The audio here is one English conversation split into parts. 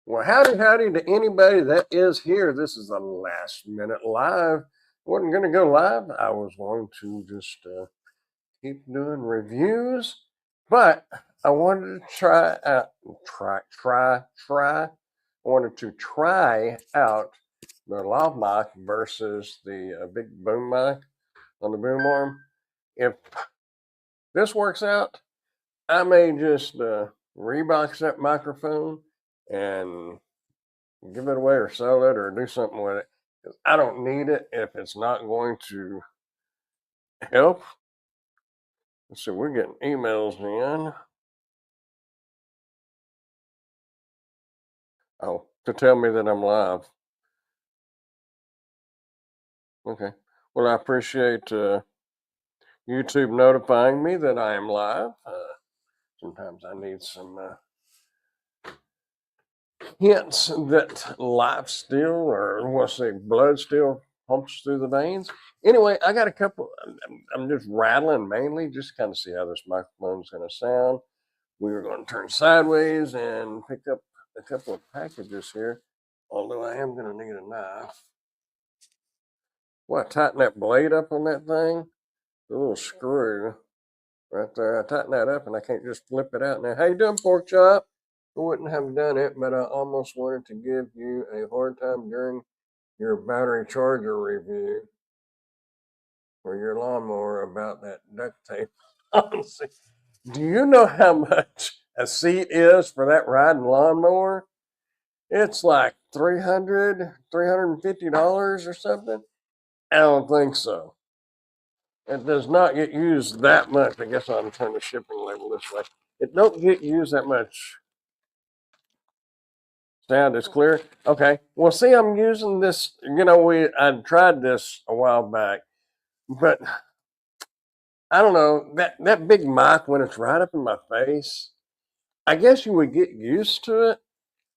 Well, howdy, howdy to anybody that is here. This is a last minute live. Wasn't going to go live. I was going to just keep doing reviews, but I wanted to try. I wanted to try out the lav mic versus the big boom mic on the boom arm. If this works out, I may just rebox that microphone and give it away or sell it or do something with it. 'Cause I don't need it if it's not going to help. Let's see, we're getting emails in. Oh, to tell me that I'm live. Okay. Well, I appreciate YouTube notifying me that I am live. Sometimes I need some hints that life still, or what's say, blood still pumps through the veins. Anyway, I got a couple. I'm just rattling mainly, just kind of see how this microphone's going to sound. We were going to turn sideways and pick up a couple of packages here, although I am going to need a knife. What, tighten that blade up on that thing? The little screw right there. I tighten that up and I can't just flip it out now. How you doing, pork chop? I wouldn't have done it, but I almost wanted to give you a hard time during your battery charger review for your lawnmower about that duct tape. Do you know how much a seat is for that riding lawnmower? It's like $350 or something. I don't think so. It does not get used that much. I guess I'll turn the shipping label this way. It don't get used that much. Sound is clear. Okay. Well, see, I'm using this. I tried this a while back, but I don't know that big mic when it's right up in my face. I guess you would get used to it,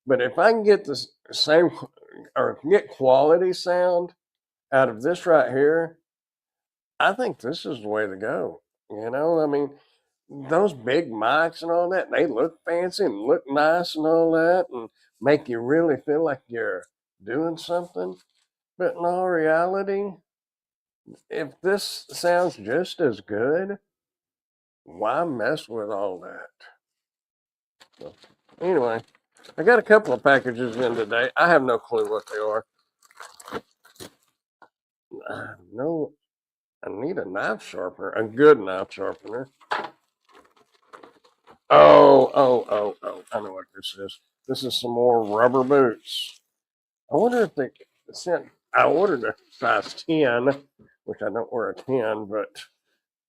but if I can get the same or get quality sound out of this right here, I think this is the way to go. I mean, those big mics and all that, they look fancy and look nice and all that and make you really feel like you're doing something. But in all reality, if this sounds just as good, why mess with all that? So, anyway, I got a couple of packages in today. I have no clue what they are. No, I need a knife sharpener, a good knife sharpener. Oh, I know what this is. This is some more rubber boots. I wonder if they sent, I ordered a size 10, which I don't wear a 10, but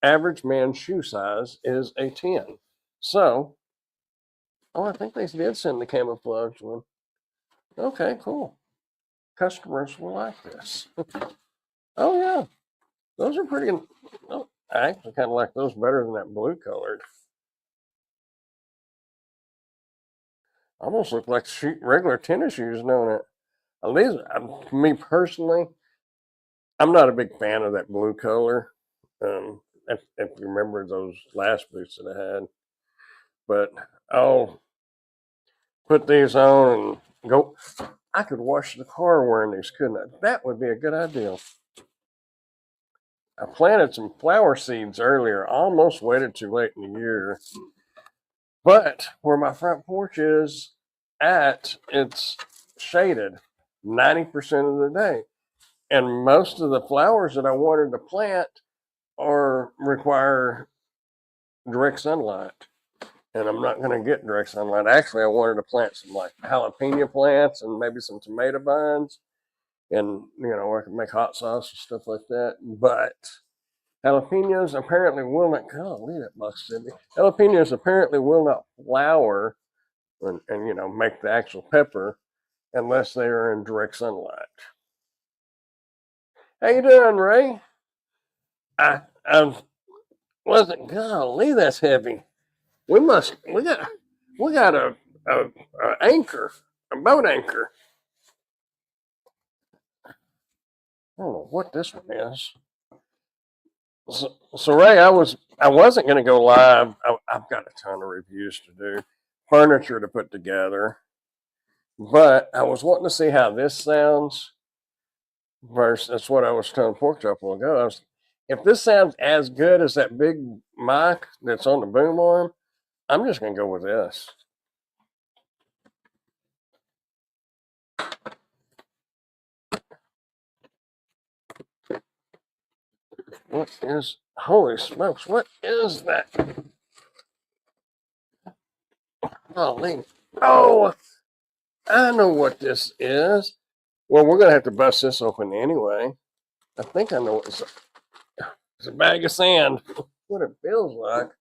average man's shoe size is a 10. So, I think they did send the camouflage one. Okay, cool. Customers will like this. Oh, yeah. Those are pretty, oh, I actually kind of like those better than that blue colored. Almost look like regular tennis shoes, don't it? At least, me personally, I'm not a big fan of that blue color. If you remember those last boots that I had, but I'll put these on and go. I could wash the car wearing these, couldn't I? That would be a good idea. I planted some flower seeds earlier. I almost waited too late in the year, but where my front porch is it's shaded 90% of the day, and most of the flowers that I wanted to plant or require direct sunlight, and I'm not going to get direct sunlight. Actually, I wanted to plant some like jalapeno plants and maybe some tomato vines, and I can make hot sauce and stuff like that. But jalapenos apparently will not. Golly, that busted me. Jalapenos apparently will not flower and make the actual pepper unless they are in direct sunlight. How you doing, Ray? I wasn't. Golly, that's heavy. We got a anchor, a boat anchor. I don't know what this one is. So Ray, I wasn't going to go live. I've got a ton of reviews to do, furniture to put together, But I was wanting to see how this sounds versus that's what I was telling Pork Chop a while ago. If this sounds as good as that big mic that's on the boom arm, I'm just gonna go with this. What is, holy smokes, what is that? Holy, oh, I know what this is. Well, we're gonna have to bust this open anyway. I think I know what it's a bag of sand. What it feels like.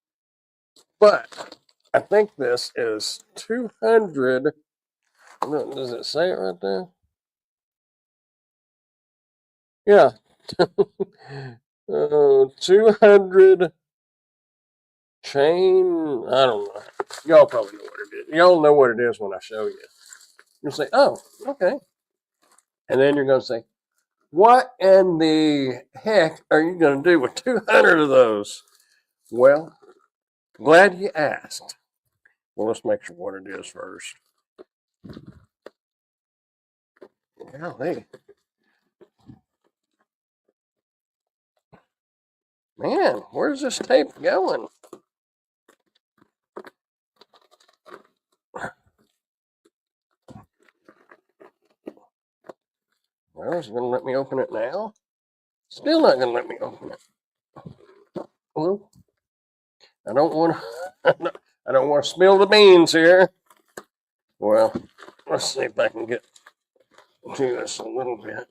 But I think this is 200. Does it say it right there? Yeah. 200 chain. I don't know. Y'all probably know what it is. Y'all know what it is when I show you. You'll say, oh, okay. And then you're going to say, what in the heck are you going to do with 200 of those? Well, glad you asked. Well, let's make sure what it is first. Golly. Man, where's this tape going? Well, is it going to let me open it now? Still not going to let me open it. Well, I don't want to. I don't want to spill the beans here. Well, let's see if I can get to this a little bit.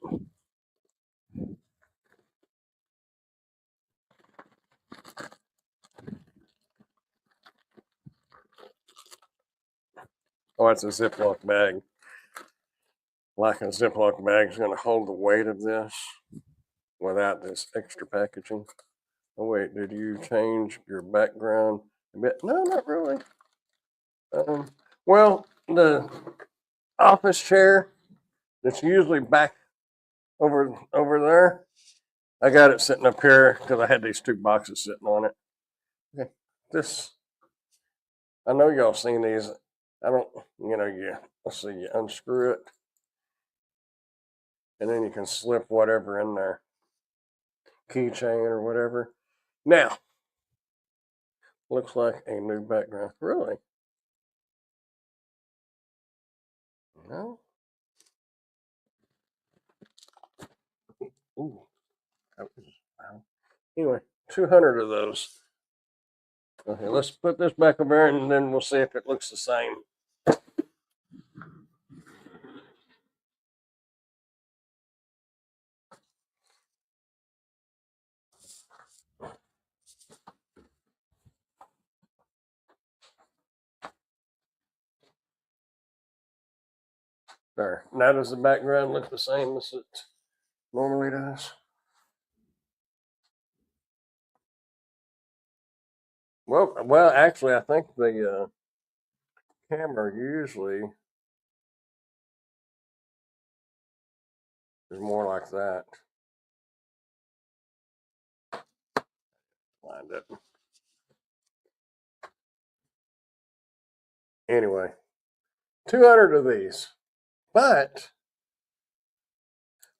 Oh, it's a Ziploc bag. Like a Ziploc bag is going to hold the weight of this without this extra packaging. Oh wait, did you change your background a bit? No, not really. Well, the office chair that's usually back over there, I got it sitting up here because I had these two boxes sitting on it. Okay, this, I know y'all seen these. I don't, let's see, you unscrew it, and then you can slip whatever in there, keychain or whatever. Now, looks like a new background. Really? No? Ooh, wow. Anyway, 200 of those. Okay, let's put this back over there and then we'll see if it looks the same. There. Now does the background look the same as it normally does? Well, actually, I think the camera usually is more like that. Find it. Anyway, 200 of these. But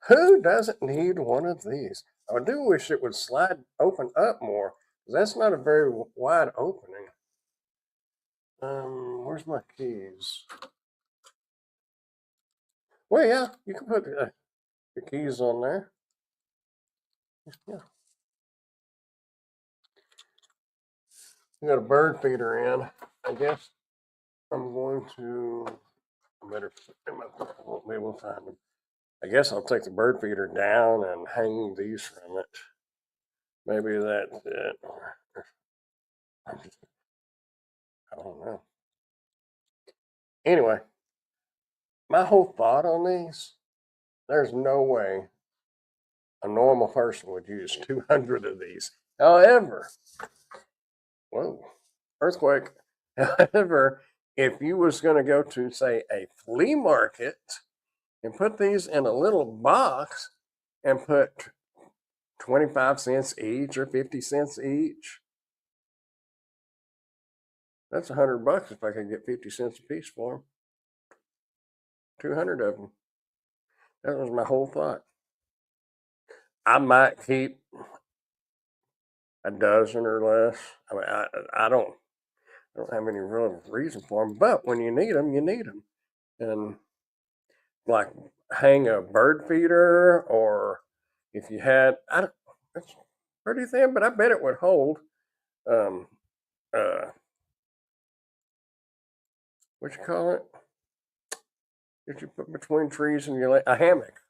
who doesn't need one of these? I do wish it would slide open up more. That's not a very wide opening. Where's my keys? Well, yeah, you can put your keys on there. Yeah. You got a bird feeder in. I guess I'm going to, I better, I won't be able to find them. I guess I'll take the bird feeder down and hang these from it. Maybe that's it. I don't know. Anyway, my whole thought on these, there's no way a normal person would use 200 of these. However, whoa, earthquake. However, if you was going to go to, say, a flea market and put these in a little box and put 25 cents each or 50 cents each, that's $100 if I could get 50 cents a piece for them. 200 of them. That was my whole thought. I might keep a dozen or less. I mean, I don't have any real reason for them, but when you need them, you need them. And like hang a bird feeder, or if you had, I don't, it's pretty thin, but I bet it would hold. Um, uh, what you call it? That you put between trees and your a hammock.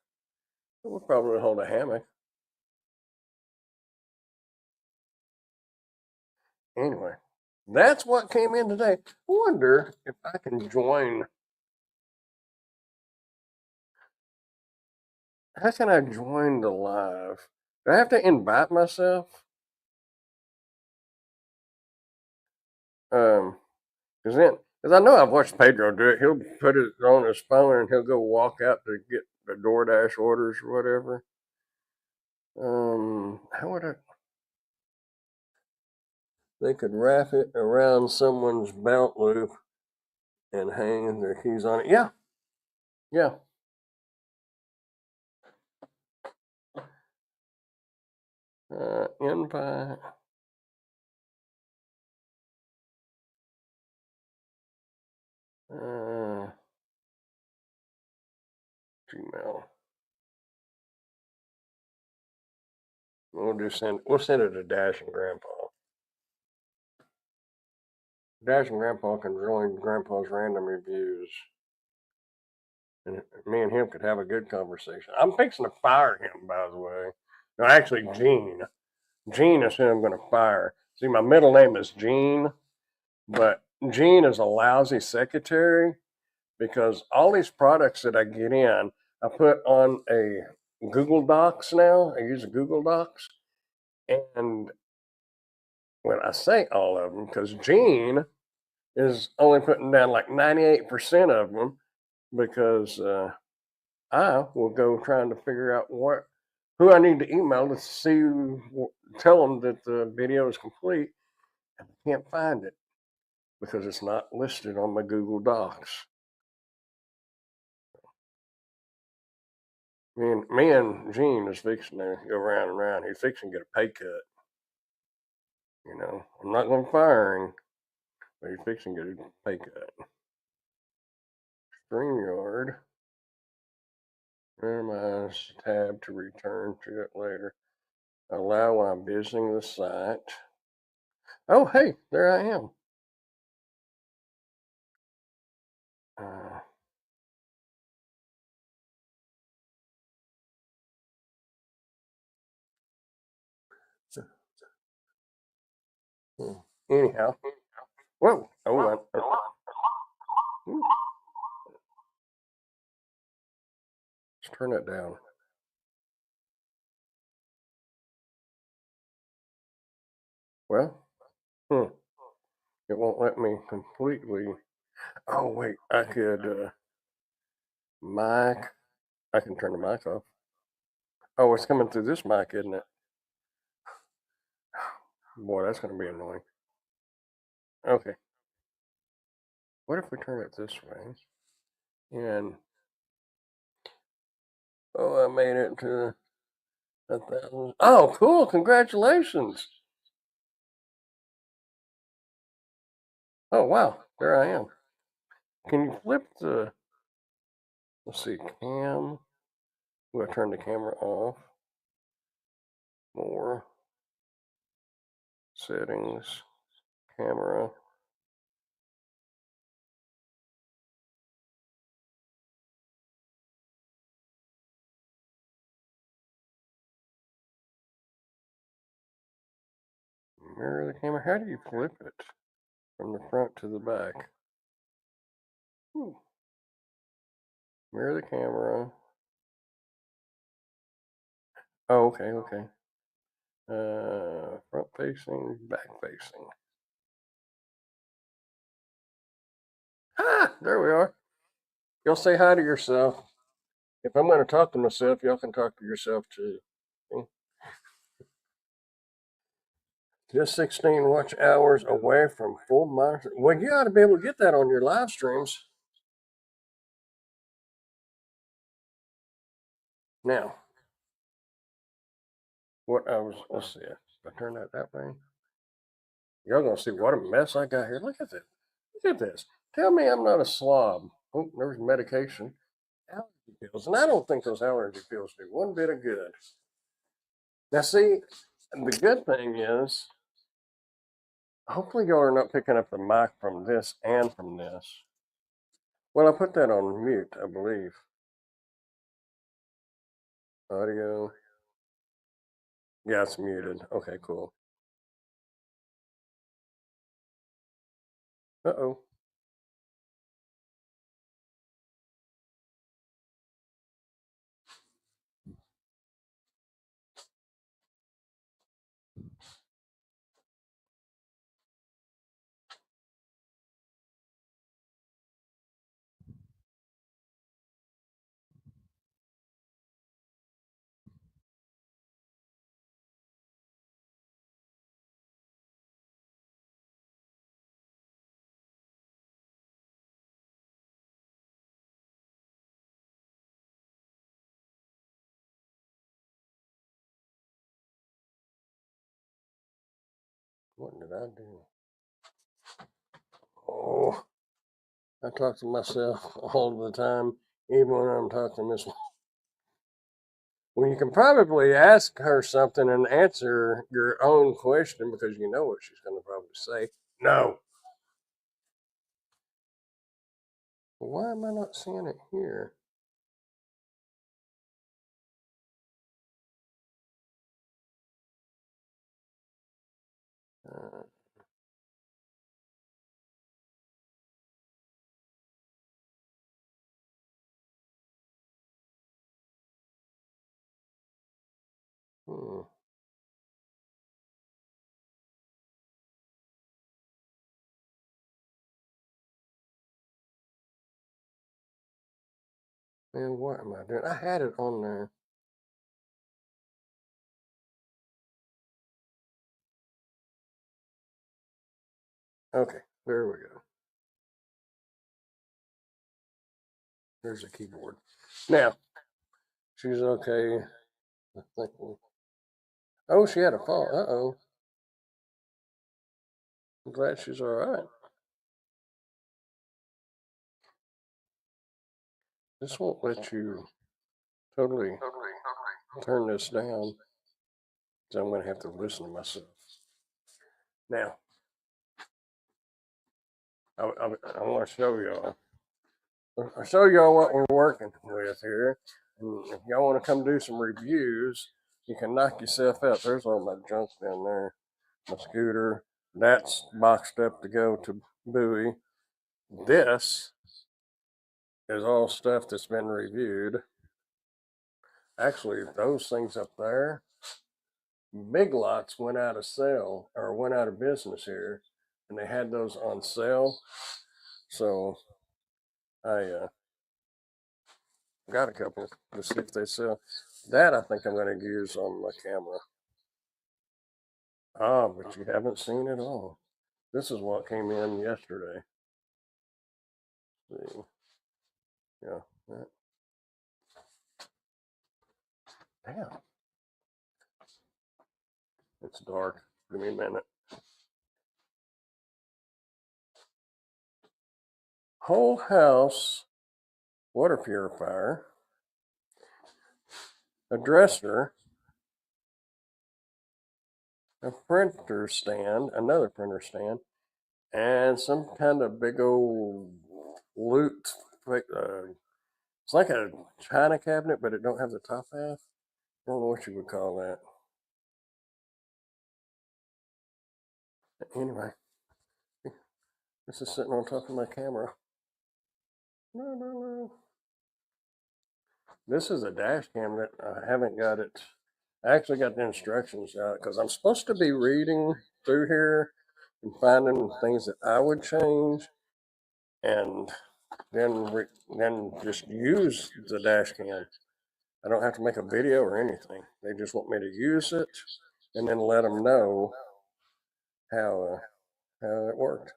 It would probably hold a hammock. Anyway, that's what came in today. I wonder if I can join. How can I join the live? Do I have to invite myself? Um, because I know I've watched Pedro do it. He'll put it on his phone and he'll go walk out to get the DoorDash orders or whatever. How would I? They could wrap it around someone's belt loop and hang their keys on it. Yeah, yeah. Invite. Uh, Gmail. We'll send it to Dash and Grandpa. Dash and Grandpa can join Grandpa's random reviews. And me and him could have a good conversation. I'm fixing to fire him, by the way. No, actually, Gene. Gene is who I'm going to fire. See, my middle name is Gene, but Gene is a lousy secretary because all these products that I get in, I put on a Google Docs now. I use a Google Docs. And when I say all of them, because Gene is only putting down like 98% of them because I will go trying to figure out who I need to email to see, tell them that the video is complete, and I can't find it because it's not listed on my Google Docs. Me and Gene is fixing to go round and round. He's fixing to get a pay cut. I'm not going to fire him, but he's fixing to get a pay cut. StreamYard. Minimize tab to return to it later. Allow while I'm visiting the site. Oh, hey, there I am. Uh, Anyhow, whoa, let's turn it down. Well, it won't let me completely. Oh, wait, I could, mic. I can turn the mic off. Oh, it's coming through this mic, isn't it? Boy, that's going to be annoying. Okay. What if we turn it this way? And, oh, I made it to 1,000. Oh, cool. Congratulations. Oh, wow. There I am. Can you flip let's see, cam. We'll turn the camera off. More settings, camera. Mirror the camera. How do you flip it from the front to the back? Mirror the camera. Oh, okay, okay. Front facing, back facing. Ah, there we are. Y'all say hi to yourself. If I'm going to talk to myself, y'all can talk to yourself too. Okay? Just 16 watch hours away from full monitor. Well, you ought to be able to get that on your live streams. Now, what I was, let's see, if I turn that way, y'all gonna see what a mess I got here. Look at this. Look at this. Tell me I'm not a slob. Oh, there's medication. Allergy pills. And I don't think those allergy pills do one bit of good. Now, see, the good thing is, hopefully, y'all are not picking up the mic from this and from this. Well, I put that on mute, I believe. Audio. Yeah, it's muted. Okay, cool. Uh oh. What did I do? Oh, I talk to myself all the time, even when I'm talking to Miss. Well, you can probably ask her something and answer your own question because you know what she's going to probably say. No. Why am I not seeing it here? Uh, hmm. Man, what am I doing? I had it on there. Okay, there we go. There's a keyboard. Now, she's okay. I think oh, she had a fall. Uh oh. I'm glad she's all right. This won't let you totally turn this down, so I'm going to have to listen to myself. Now, I want to show y'all. I'll show y'all what we're working with here. And if y'all want to come do some reviews, you can knock yourself out. There's all my junk down there. My scooter. That's boxed up to go to Bowie. This is all stuff that's been reviewed. Actually, those things up there, Big Lots went out of sale or went out of business here, and they had those on sale. So I got a couple to see if they sell. That I think I'm going to use on my camera. Ah, but you haven't seen it all. This is what came in yesterday. See, yeah, that, damn, it's dark. Give me a minute. Whole house water purifier, a dresser, a printer stand, another printer stand, and some kind of big old loot. It's like a china cabinet, but it don't have the top half. I don't know what you would call that. Anyway, this is sitting on top of my camera. No, no, no. This is a dash cam that I haven't got it. I actually got the instructions out because I'm supposed to be reading through here and finding things that I would change, and then just use the dash cam. I don't have to make a video or anything. They just want me to use it and then let them know how how it worked.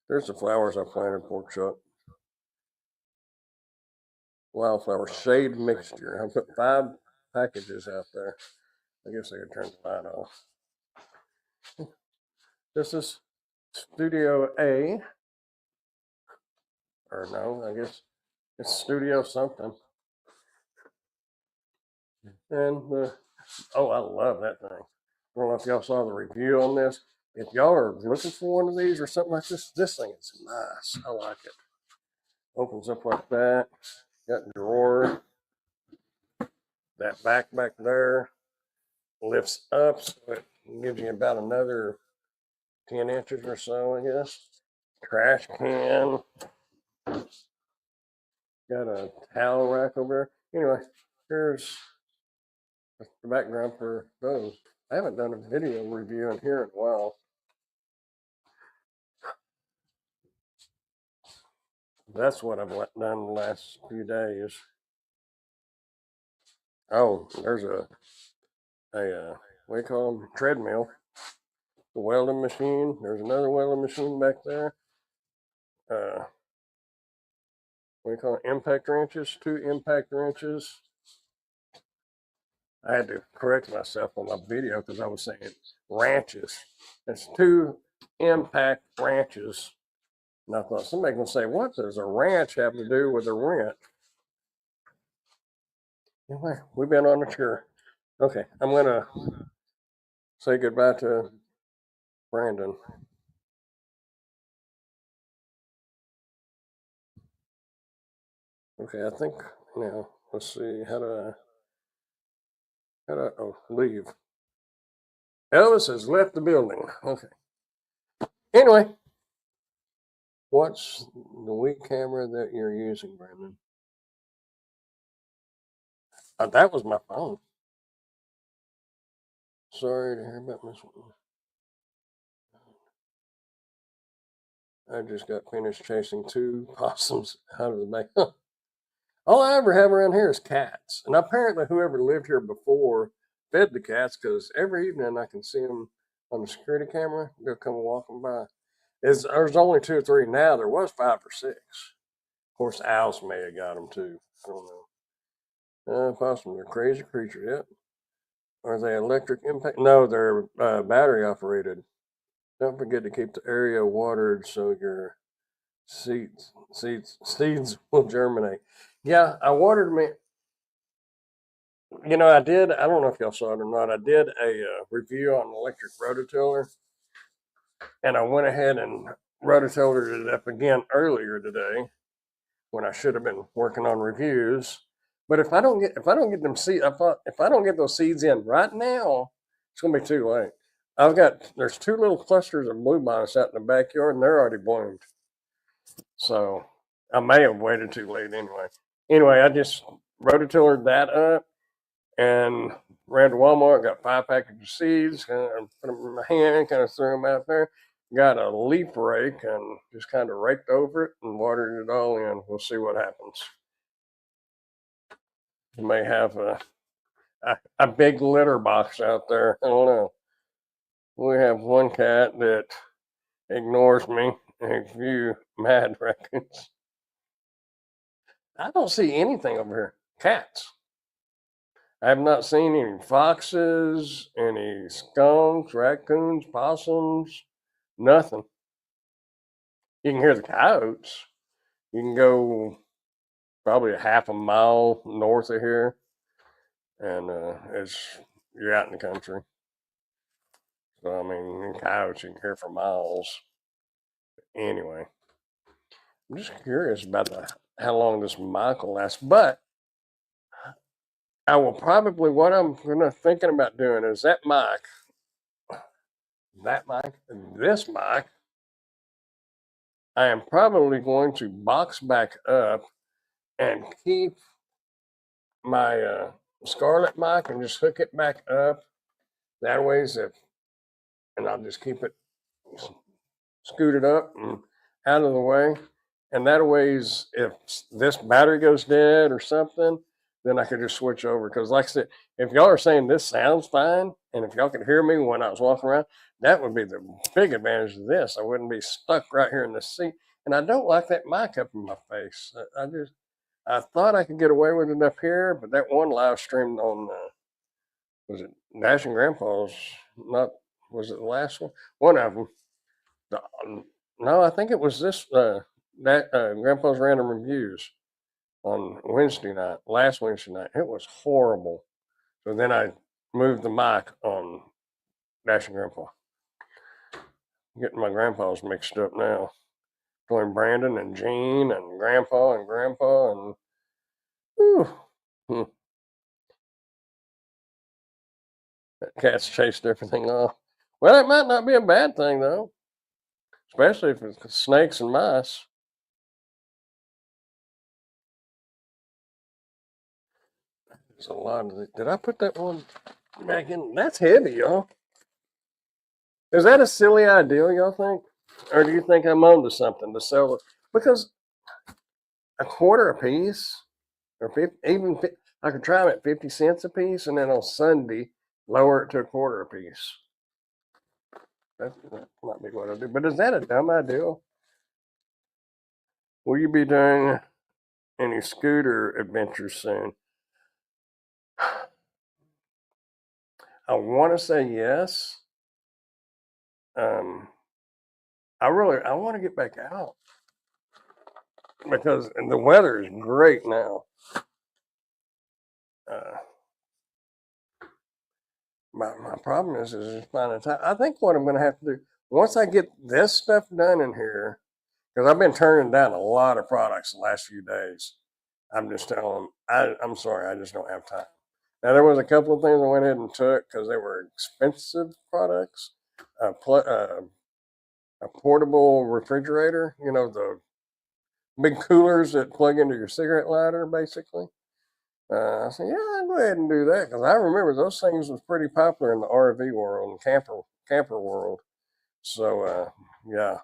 There's the flowers I planted, pork chop, wildflower shade mixture. I put 5 packages out there. I guess I could turn the light off. This is Studio A. Or no, I guess it's Studio something. And oh, I love that thing. I don't know if y'all saw the review on this. If y'all are looking for one of these or something like this thing is nice. I like it. Opens up like that. Got a drawer. That back there lifts up, so it gives you about another 10 inches or so, I guess. Trash can. Got a towel rack over there. Anyway, here's the background for those. I haven't done a video review in here in a while. That's what I've done the last few days. Oh, there's a what do you call them? Treadmill. The welding machine. There's another welding machine back there. What do you call it? Impact wrenches. 2 impact wrenches. I had to correct myself on my video because I was saying wrenches. It's 2 impact wrenches. And I thought somebody's gonna say, what does a wrench have to do with a wrench? Anyway, we've been on a tour. Okay, I'm gonna say goodbye to Brandon. Okay, I think now let's see how do I leave. Elvis has left the building. Okay. Anyway, what's the weak camera that you're using, Brandon? That was my phone. Sorry to hear about this one. I just got finished chasing 2 possums out of the back. All I ever have around here is cats. And apparently whoever lived here before fed the cats because every evening I can see them on the security camera. They'll come walking by. There's only 2 or 3 now. There was 5 or 6. Of course, owls may have got them too. I don't know. Possums are crazy creatures. Yep. Are they electric impact? No, they're battery operated. Don't forget to keep the area watered so your seeds will germinate. Yeah, I watered me. I did. I don't know if y'all saw it or not. I did a review on an electric rototiller, and I went ahead and rototillered it up again earlier today when I should have been working on reviews. But if I don't get them seeds, if I don't get those seeds in right now, it's gonna be too late. There's 2 little clusters of bluebonnets out in the backyard, and they're already bloomed. So I may have waited too late anyway. Anyway, I just rototillered that up and ran to Walmart, got 5 packages of seeds, kind of put them in my hand, kind of threw them out there. Got a leaf rake and just kind of raked over it and watered it all in. We'll see what happens. You may have a big litter box out there. I don't know. We have one cat that ignores me and a few mad raccoons. I don't see anything over here. Cats. I have not seen any foxes, any skunks, raccoons, possums, nothing. You can hear the coyotes. You can go probably a half a mile north of here, and you're out in the country. So I mean, coyotes you can hear for miles. Anyway, I'm just curious about how long this mic will last, but I will probably what I'm thinking about doing is that mic, and this mic. I am probably going to box back up and keep my Scarlet mic and just hook it back up. That way, and I'll just keep it scooted up and out of the way. And that way, if this battery goes dead or something, then I could just switch over. Because, like I said, if y'all are saying this sounds fine, and if y'all could hear me when I was walking around, that would be the big advantage of this. I wouldn't be stuck right here in the seat. And I don't like that mic up in my face. I thought I could get away with it up here, but that one live streamed on was it Dash and Grandpa's? Not was it the last one? One of them. No, I think it was this that Grandpa's Random Reviews on Wednesday night, last Wednesday night. It was horrible. So then I moved the mic on Dash and Grandpa. Getting my grandpas mixed up now. Between Brandon and Gene and Grandpa and whew, hmm, that cat's chased everything off. Well, it might not be a bad thing though, especially if it's snakes and mice. There's a lot of it. Did I put that one back in? That's heavy, y'all. Is that a silly idea, y'all think? Or do you think I'm onto something to sell it? Because a quarter a piece, or 50, I could try them at 50 cents a piece, and then on Sunday lower it to a quarter a piece. That might be what I do. But is that a dumb idea? Will you be doing any scooter adventures soon? I want to say yes. Um, I want to get back out because the weather is great now. Uh, my problem is just finding time. I think what I'm going to have to do once I get this stuff done in here, because I've been turning down a lot of products the last few days. I'm just telling them, I'm sorry, I just don't have time. Now there was a couple of things I went ahead and took because they were expensive products. A portable refrigerator, the big coolers that plug into your cigarette lighter, basically. I said, yeah, I'll go ahead and do that because I remember those things was pretty popular in the RV world and camper world. So yeah,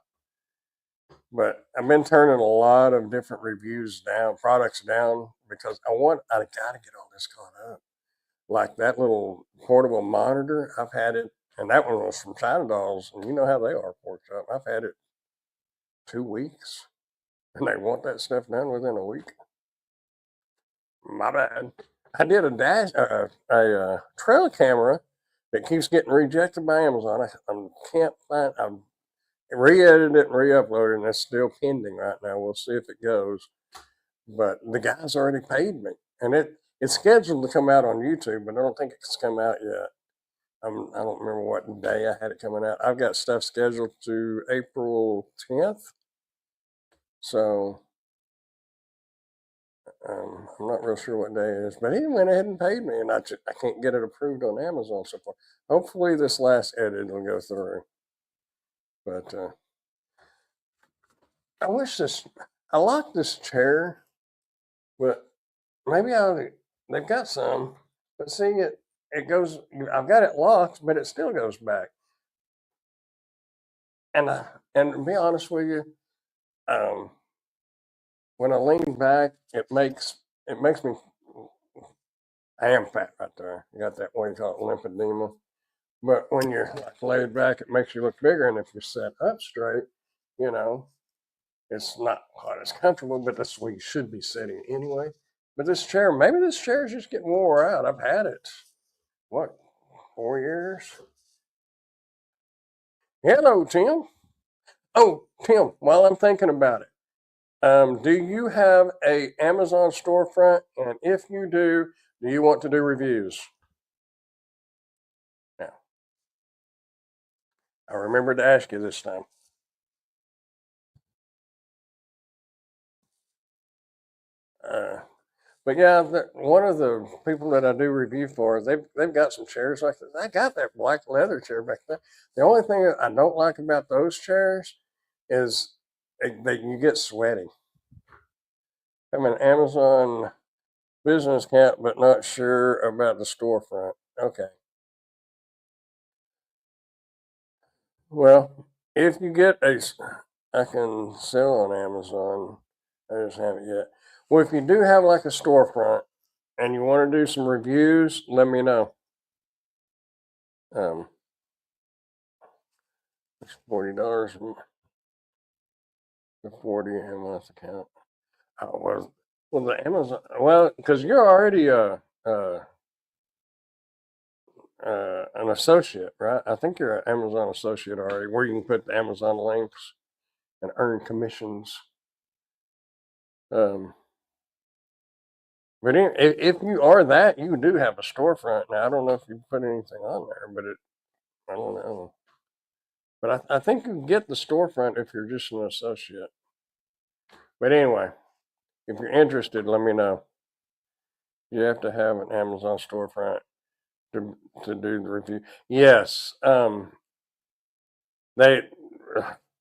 but I've been turning a lot of different reviews down, products down because I got to get all this caught up. Like that little portable monitor, I've had it, and that one was from China Dolls, and you know how they are, pork chop. I've had it 2 weeks, and they want that stuff done within a week. My bad. I did a trail camera that keeps getting rejected by Amazon. I can't find. I've re-edited it and re-uploaded, and it's still pending right now. We'll see if it goes. But the guy's already paid me, and it's scheduled to come out on YouTube, but I don't think it's come out yet. I don't remember what day I had it coming out. I've got stuff scheduled to April 10th, so I'm not real sure what day it is. But he went ahead and paid me, and I can't get it approved on Amazon so far. Hopefully, this last edit will go through. But I wish this. I like this chair, but maybe they've got some. But see it goes. I've got it locked, but it still goes back. And to be honest with you, um, when I lean back, it makes me. I am fat right there. You got that what you call it, lymphedema. But when you're like laid back, it makes you look bigger. And if you're set up straight, you know, it's not quite as comfortable. But that's where you should be sitting anyway. But maybe this chair is just getting wore out. I've had it. What, 4 years? Hello, Tim. Oh, Tim. While I'm thinking about it. Do you have a Amazon storefront? And if you do you want to do reviews? Yeah, I remembered to ask you this time. Uh, but yeah, one of the people that I do review for, they've got some chairs like this. I got that black leather chair back there. The only thing that I don't like about those chairs is you get sweaty. I'm an Amazon business cat, but not sure about the storefront. Okay. Well, if you get I can sell on Amazon. I just haven't yet. Well, if you do have like a storefront and you want to do some reviews, let me know. Um, it's $40 to 40 a month account. I was Well, the Amazon. Well, because you're already an associate, right? I think you're an Amazon associate already, where you can put the Amazon links and earn commissions. Um, but if you are that, you do have a storefront. Now, I don't know if you put anything on there, but I don't know. But I think you can get the storefront if you're just an associate. But anyway, if you're interested, let me know. You have to have an Amazon storefront to do the review. Yes, they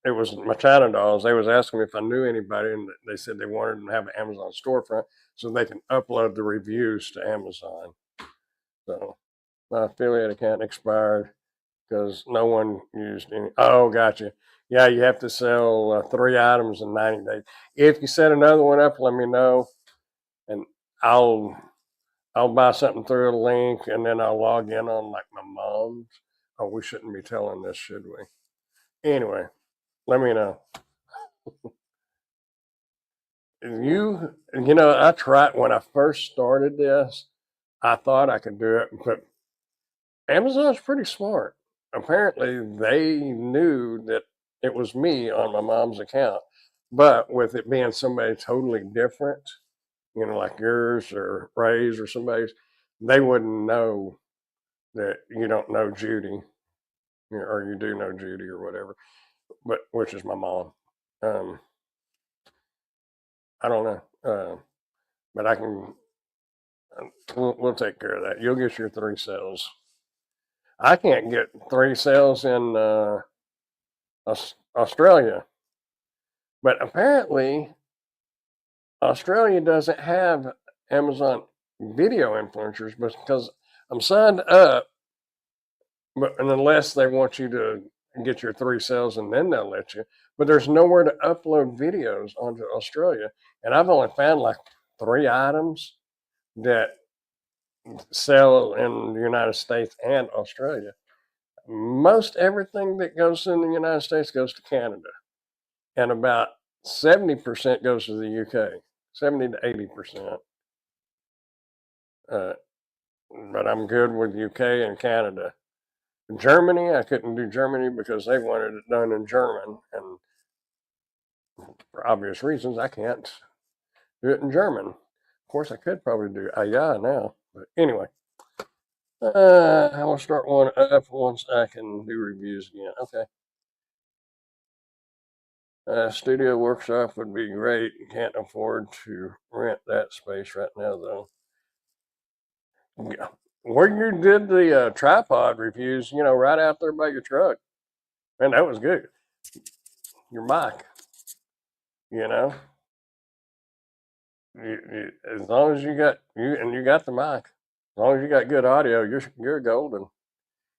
it was my China dolls. They was asking me if I knew anybody, and they said they wanted to have an Amazon storefront so they can upload the reviews to Amazon. So my affiliate account expired because no one used any. Oh, gotcha. Yeah, you have to sell 3 items in 90 days. If you set another one up, let me know, and I'll I'll buy something through a link, and then I'll log in on like my mom's. Oh, we shouldn't be telling this, should we? Anyway, let me know. I tried when I first started this. I thought I could do it, but Amazon's pretty smart. Apparently, they knew that it was me on my mom's account, but with it being somebody totally different, like yours or Ray's or somebody's, they wouldn't know that you don't know Judy, or you do know Judy or whatever, but which is my mom. Um, I don't know, but I can. We'll take care of that. You'll get your 3 sales. I can't get 3 sales in Australia, but apparently Australia doesn't have Amazon video influencers because I'm signed up, but and unless they want you to get your 3 sales and then they'll let you. But there's nowhere to upload videos onto Australia, and I've only found like 3 items that sell in the United States and Australia. Most everything that goes in the United States goes to Canada, and about 70% goes to the UK, 70 to 80%. Uh, but I'm good with UK and Canada. Germany, I couldn't do Germany because they wanted it done in German, and for obvious reasons, I can't do it in German. Of course, I could probably do yeah now, but anyway, I will start one up once I can do reviews again. Okay. Studio workshop would be great. Can't afford to rent that space right now, though. Yeah. Where you did the tripod reviews, right out there by your truck, man, that was good. Your mic, you know, as long as you got the mic, as long as you got good audio, you're golden.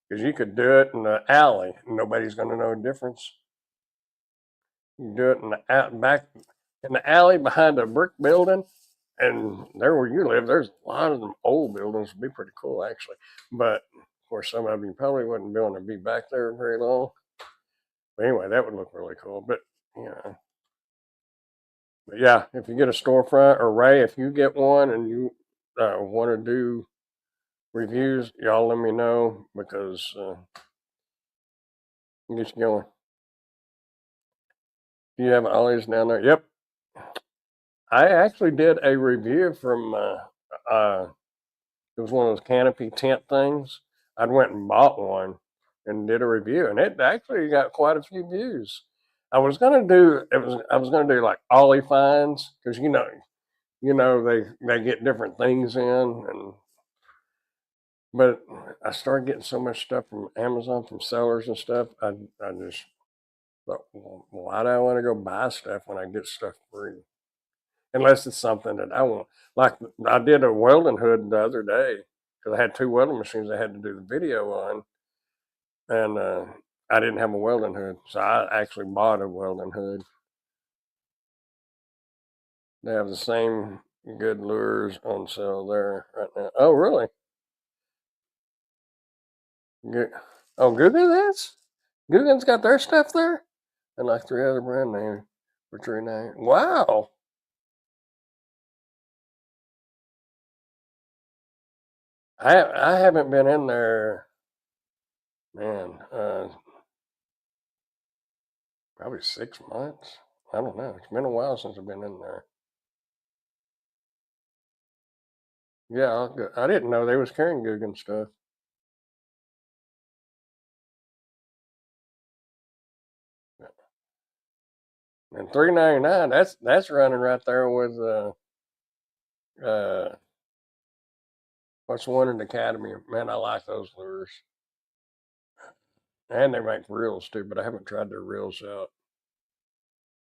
Because you could do it in the alley, and nobody's going to know the difference. You do it in the back in the alley behind a brick building, and there where you live, there's a lot of them old buildings. Would be pretty cool actually, but of course some of you probably wouldn't be able to be back there very long. But anyway, that would look really cool. You know, but yeah, if you get a storefront, or Ray, if you get one and you want to do reviews, y'all let me know because get you going. Do you have Ollie's down there? Yep. I actually did a review from it was one of those canopy tent things. I went and bought one and did a review, and it actually got quite a few views. I was gonna do like Ollie finds because they get different things in, and but I started getting so much stuff from Amazon from sellers and stuff. I just thought, well, why do I want to go buy stuff when I get stuff free? Unless it's something that I want. Like I did a welding hood the other day because I had 2 welding machines I had to do the video on, and I didn't have a welding hood, so I actually bought a welding hood. They have the same good lures on sale there right now. Oh, really? Good. Oh, Guggen's? Guggen's got their stuff there, and like 3 other brand names for $3.99. Wow. I haven't been in there, man. Probably 6 months. I don't know. It's been a while since I've been in there. Yeah, I didn't know they was carrying Guggen stuff. And $3.99. That's running right there with uh what's the one in the Academy? Man, I like those lures. And they make reels too, but I haven't tried their reels out.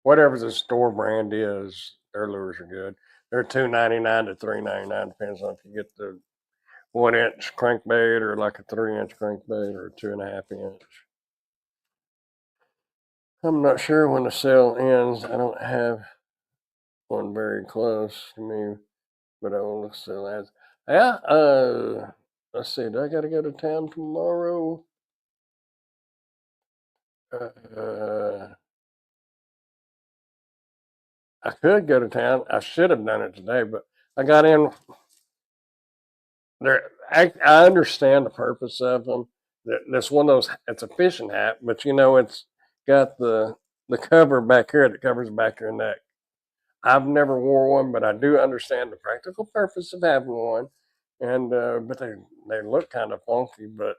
Whatever the store brand is, their lures are good. They're $2.99 to $3.99, depends on if you get the 1 inch crankbait or like a 3 inch crankbait or a 2.5 inch. I'm not sure when the sale ends. I don't have one very close to me, but I will sell that. Yeah, let's see. Do I got to go to town tomorrow? Uh, I could go to town. I should have done it today, but I got in there. I understand the purpose of them. That's one of those. It's a fishing hat, but it's got the cover back here that covers the back of your neck. I've never wore one, but I do understand the practical purpose of having one. And but they look kind of funky, but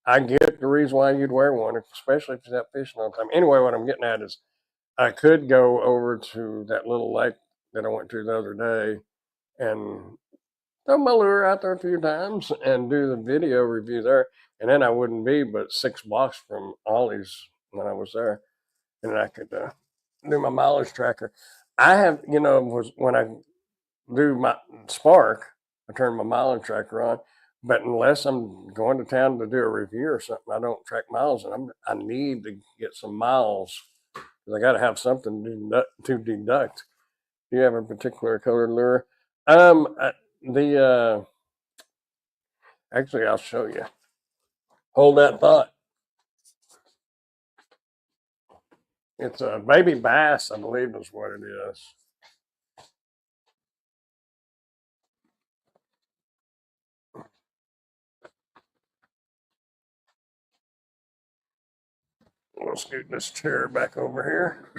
I get the reason why you'd wear one, especially if you're out fishing all the time. Anyway, what I'm getting at is I could go over to that little lake that I went to the other day and throw my lure out there a few times and do the video review there. And then I wouldn't be but 6 blocks from Ollie's when I was there. And I could do my mileage tracker. I have, was when I do my Spark, I turn my mileage tracker on. But unless I'm going to town to do a review or something, I don't track miles, and I need to get some miles because I got to have something to deduct. Do you have a particular colored lure? The actually, I'll show you. Hold that thought. It's a baby bass, I believe, is what it is. We'll scoot this chair back over here.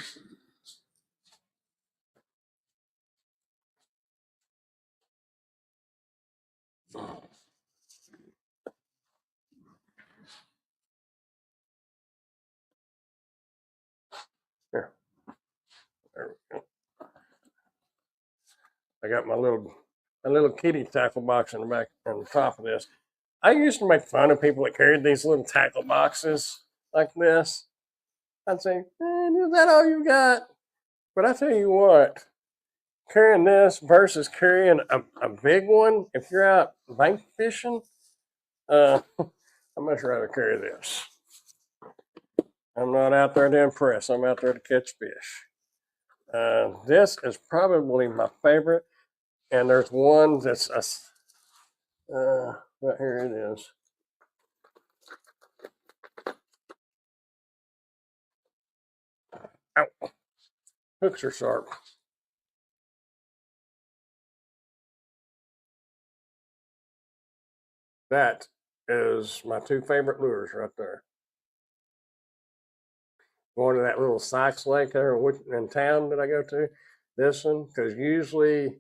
Here, there we go. I got my little kitty tackle box in the back on the top of this. I used to make fun of people that carried these little tackle boxes like this. I'd say, man, is that all you got? But I tell you what, carrying this versus carrying a big one, if you're out bank fishing, I'd much rather carry this. I'm not out there to impress. I'm out there to catch fish. This is probably my favorite, and there's one that's right here. It is. Ow, hooks are sharp. That is my two favorite lures right there. Going to that little Sykes Lake there in town that I go to. This one, because usually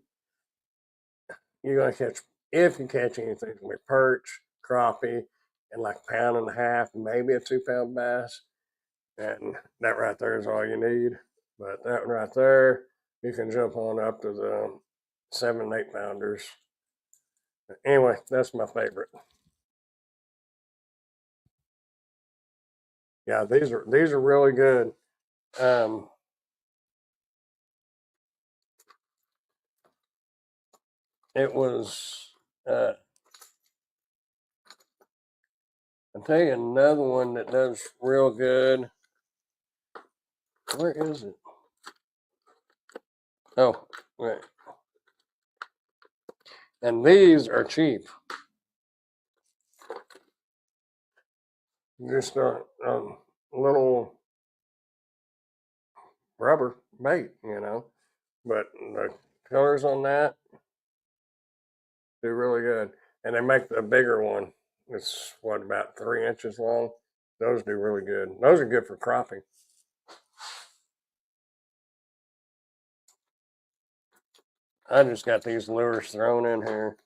you're gonna catch, if you catch anything, it's gonna be perch, crappie, and like a pound and a half, maybe a 2 pound bass. And that right there is all you need. But that right there, you can jump on up to the 7 8 pounders. Anyway, that's my favorite. Yeah, these are really good. Um, it was I'll tell you another one that does real good. Where is it? Oh, wait. And these are cheap. Just a little rubber bait. But the colors on that do really good. And they make the bigger one. It's what, about 3 inches long. Those do really good. Those are good for crappie. I just got these lures thrown in here.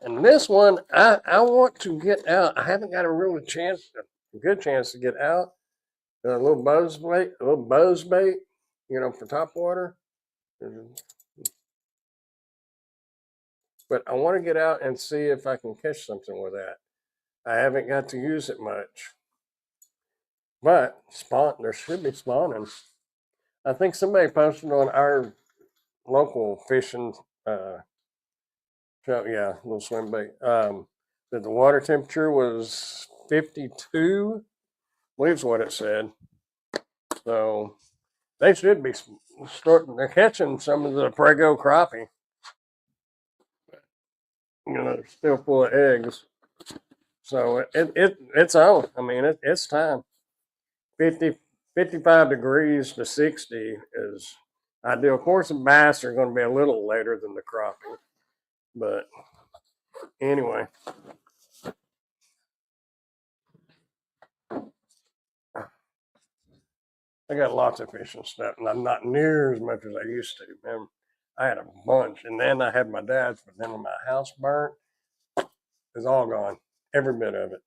And this one, I want to get out. I haven't got a good chance to get out. A little buzz bait, for top water. But I want to get out and see if I can catch something with that. I haven't got to use it much. But there should be spawning. I think somebody posted on our local fishing show, yeah, little swim bait, that the water temperature was 52, I believe is what it said. So they should be they're catching some of the Prego crappie. They're still full of eggs. So it's on. I mean, it's time. 50, 55 degrees to 60 is ideal. Of course, the bass are going to be a little later than the crappie. But anyway, I got lots of fishing stuff, and I'm not near as much as I used to. Man, I had a bunch, and then I had my dad's, but then when my house burnt, it's all gone, every bit of it.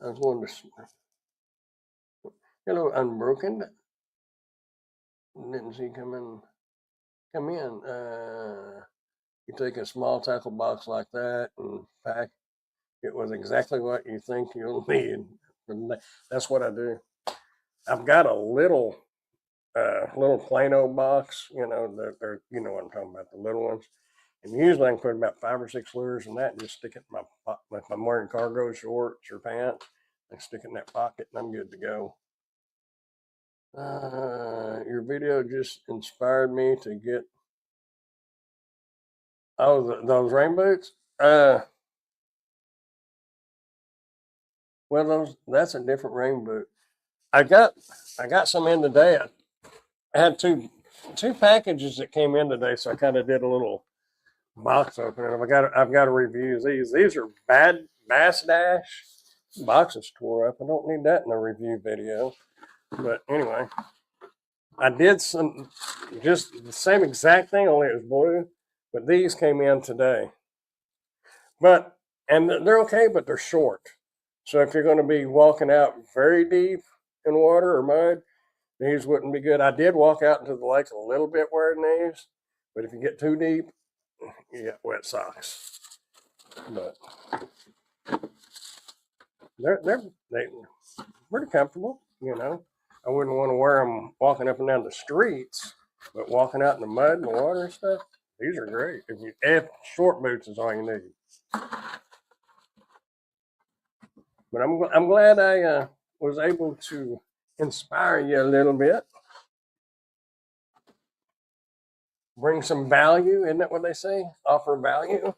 I was going to, hello, Unbroken. Didn't see come in. Come in. You take a small tackle box like that and pack it with exactly what you think you'll need. And that's what I do. I've got a little Plano box, they're you know what I'm talking about, the little ones. And usually I can put about 5 or 6 lures in that and just stick it in my, if I'm wearing cargo shorts or pants, I stick it in that pocket and I'm good to go. Your video just inspired me to get, those rain boots. Well, that's a different rain boot. I got some in today. I had two packages that came in today, so I kind of did a little box opening. I've got to review these. These are bad Bass Dash. Box is tore up. I don't need that in a review video. But anyway, I did some just the same exact thing, only it was blue. But these came in today. And they're okay, but they're short. So if you're going to be walking out very deep in water or mud, these wouldn't be good. I did walk out into the lake a little bit wearing these, but if you get too deep, you get wet socks. But they're pretty comfortable, I wouldn't want to wear them walking up and down the streets, but walking out in the mud and the water and stuff, these are great. If short boots is all you need. But I'm glad I was able to inspire you a little bit, bring some value. Isn't that what they say? Offer value.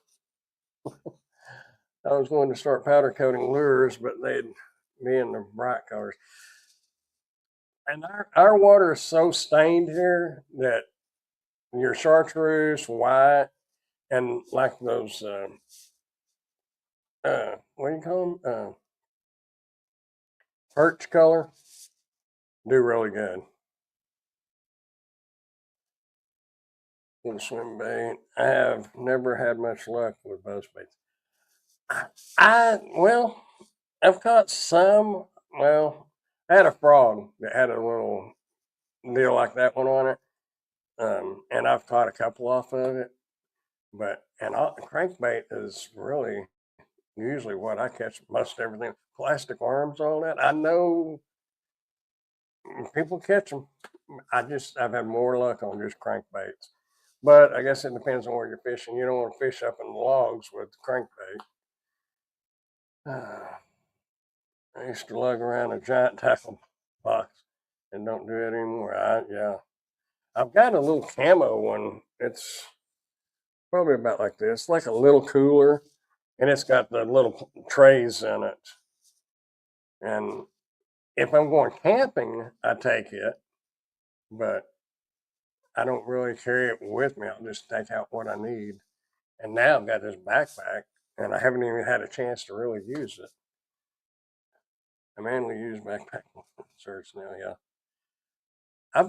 I was going to start powder coating lures, but they'd be in the bright colors. And our water is so stained here that your chartreuse, white, and like those, what do you call them? Perch color, do really good. Little swim bait. I have never had much luck with buzz baits. I've caught some. Well, I had a frog that had a little deal like that one on it, and I've caught a couple off of it. But crankbait is really usually what I catch most everything. Plastic worms, all that. I know people catch them. I've had more luck on just crankbaits. But I guess it depends on where you're fishing. You don't want to fish up in the logs with crankbait. I used to lug around a giant tackle box and don't do it anymore. I've got a little camo one. It's probably about like this, like a little cooler, and it's got the little trays in it. And if I'm going camping, I take it, but I don't really carry it with me. I'll just take out what I need. And now I've got this backpack, and I haven't even had a chance to really use it. I mainly use backpack search now. Yeah, I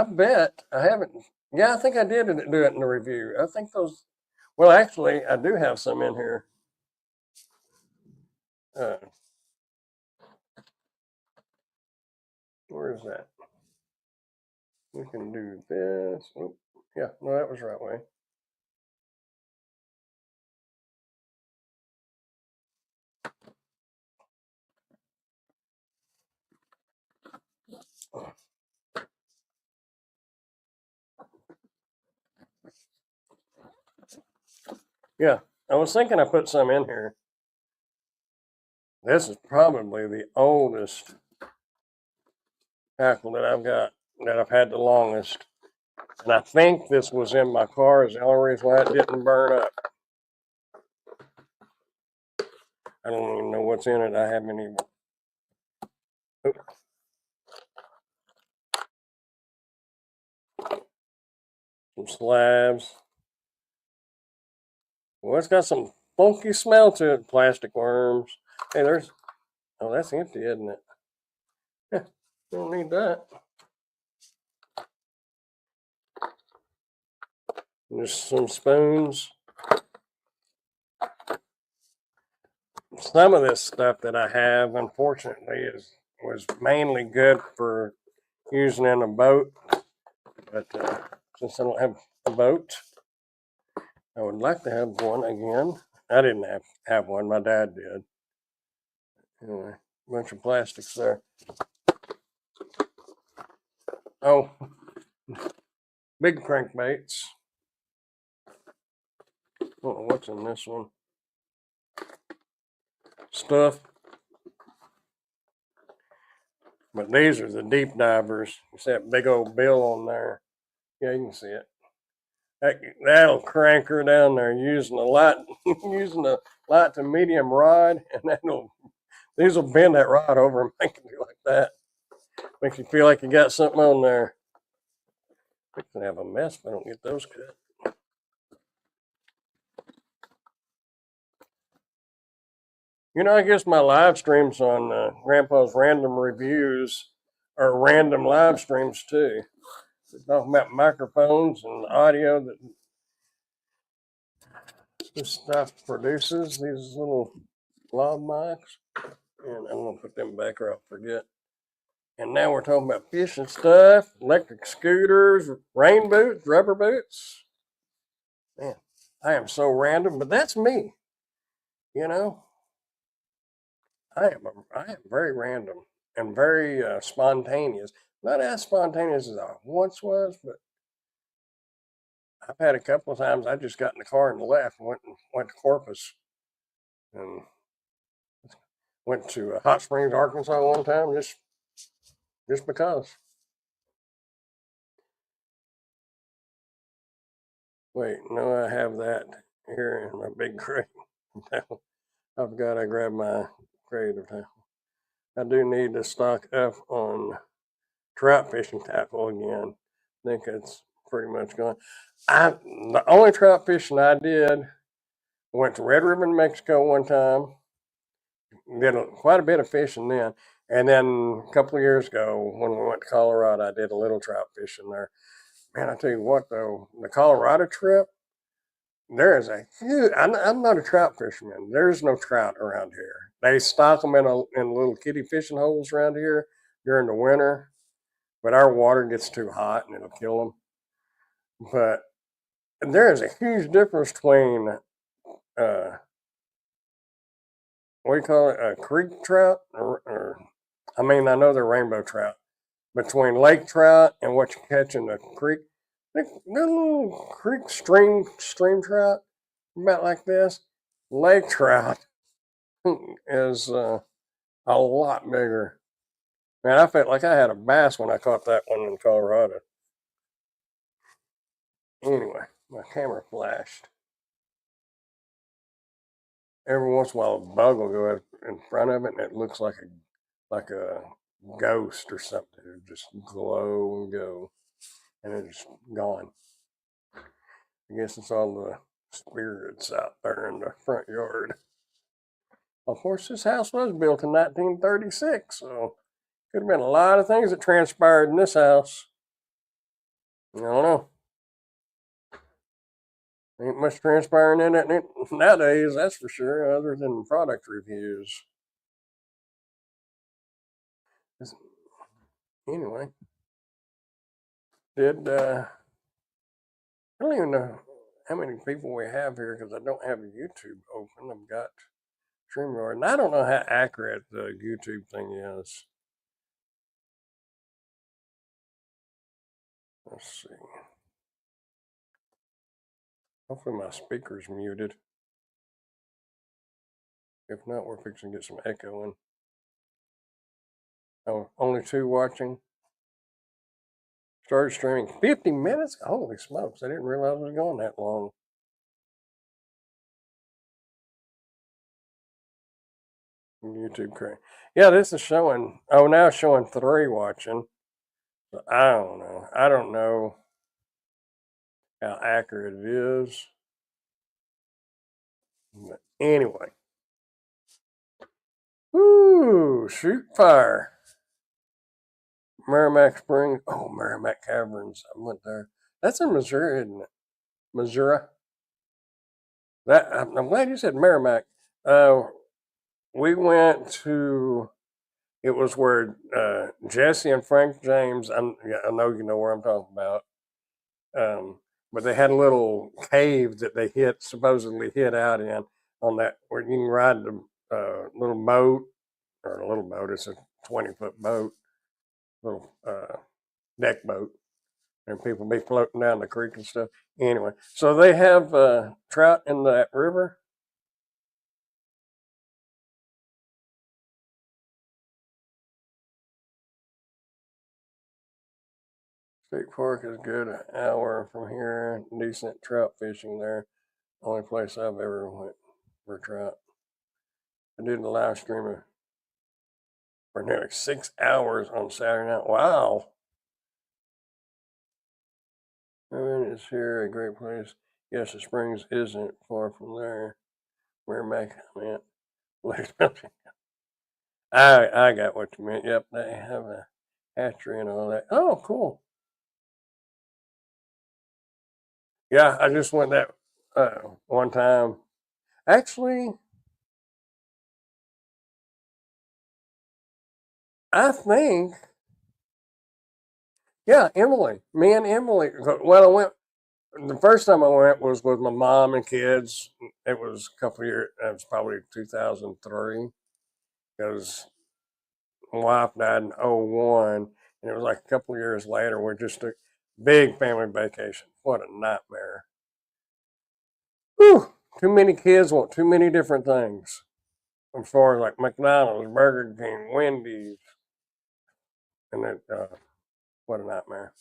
bet I haven't. Yeah, I think I did do it in the review. I think those. Well, actually, I do have some in here. Uh, where is that? We can do this. Oh, yeah, no, that was the right way. Yeah, I was thinking I put some in here. This is probably the oldest tackle that I've got, that I've had the longest. And I think this was in my car, is the only reason why it didn't burn up. I don't even know what's in it. I haven't even. Some slabs. Well, it's got some funky smell to it. Plastic worms. Hey, there's. Oh, that's empty, isn't it? Yeah, don't need that. There's some spoons. Some of this stuff that I have, unfortunately, was mainly good for using in a boat. But since I don't have a boat, I would like to have one again. I didn't have one. My dad did. Anyway, a bunch of plastics there. Oh, big crankbaits. Oh, what's in this one? Stuff. But these are the deep divers. You see that big old bill on there? Yeah, you can see it. That'll crank her down there using a light, using a light to medium rod, and these will bend that rod over and make it do like that. Make you feel like you got something on there. We can have a mess if I don't get those cut. I guess my live streams on Grandpa's Random Reviews are random live streams too. We're talking about microphones and audio that this stuff produces, these little lav mics. And I'm going to put them back or I'll forget. And now we're talking about fishing stuff, electric scooters, rain boots, rubber boots. Man, I am so random, but that's me. You know, I am very random and very spontaneous. Not as spontaneous as I once was, but I've had a couple of times I just got in the car and left, went to Corpus, and went to Hot Springs, Arkansas one time just because. Wait, no, I have that here in my big crate. I've got to grab my crate of tackle. I do need to stock up on trout fishing tackle again. I think it's pretty much gone. The only trout fishing I did, went to Red River, Mexico one time. Did quite a bit of fishing then, and then a couple of years ago when we went to Colorado, I did a little trout fishing there. Man, I tell you what though, the Colorado trip, there is a huge. I'm not a trout fisherman. There's no trout around here. They stock them in little kitty fishing holes around here during the winter, but our water gets too hot and it'll kill them. But there is a huge difference between what do you call it, a creek trout, or I mean, I know they're rainbow trout, between lake trout and what you catch in the creek. The little creek stream trout, about like this. Lake trout is a lot bigger. Man, I felt like I had a bass when I caught that one in Colorado. Anyway, my camera flashed. Every once in a while, a bug will go in front of it, and it looks like a ghost or something. It just glow and go. and it's gone. I guess it's all the spirits out there in the front yard. Of course, this house was built in 1936, so could have been a lot of things that transpired in this house. I don't know. Ain't much transpiring in it nowadays, that's for sure, other than product reviews. Anyway, did I don't even know how many people we have here because I don't have YouTube open. I've got StreamYard, and I don't know how accurate the YouTube thing is. Let's see. Hopefully my speaker's muted. If not, we're fixing to get some echoing. Oh, only 2 watching. Started streaming 50 minutes? Holy smokes, I didn't realize it was going that long. YouTube crazy. Yeah, this is showing, oh, now it's showing 3 watching. But I don't know. I don't know how accurate it is. But anyway. Woo, shoot fire. Merrimack Springs. Oh, Merrimack Caverns. I went there. That's in Missouri, isn't it? Missouri. That I'm glad you said Merrimack. We went to. It was where Jesse and Frank James. Yeah, I know you know where I'm talking about. But they had a little cave that they supposedly hid out in on that where you can ride the little boat or a little boat. It's a 20-foot boat, little deck boat, and people be floating down the creek and stuff. Anyway, so they have trout in that river. State Park is good, an hour from here. Decent trout fishing there. Only place I've ever went for trout. I did a live stream for nearly 6 hours on Saturday night. Wow. Is here a great place? Yes, the Springs isn't far from there. Merrimack, man. I got what you meant. Yep, they have a hatchery and all that. Oh, cool. Yeah, I just went that one time. Actually, I think, yeah, Emily. Me and Emily. Well, I went. The first time I went was with my mom and kids. It was a couple of years. It was probably 2003. Because my wife died in '01, and it was like a couple of years later. We just took big family vacation. What a nightmare! Whew, too many kids want too many different things. As far as like McDonald's, Burger King, Wendy's, and it, what a nightmare.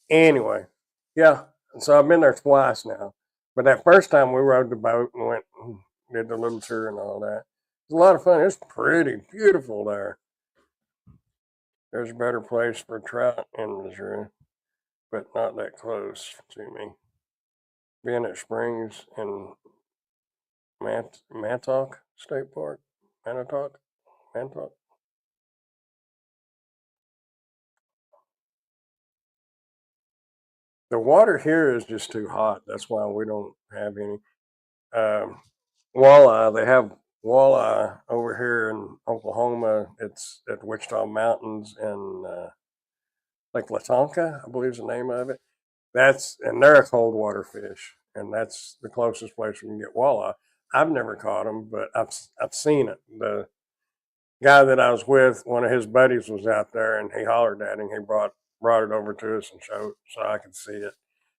Anyway, yeah. So I've been there twice now. But that first time we rode the boat and went and did the little tour and all that. It was a lot of fun. It's pretty beautiful there. There's a better place for trout in Missouri, but not that close to me. Bennett Springs and Mantoc State Park. Manitoc? Mantoc? The water here is just too hot. That's why we don't have any. Walleye, they have walleye over here in Oklahoma. It's at Wichita Mountains and Lake Latonka, I believe is the name of it. And they're a cold water fish, and that's the closest place we can get walleye. I've never caught them, but I've seen it. The guy that I was with, one of his buddies was out there, and he hollered at him. He brought it over to us and showed so I could see it.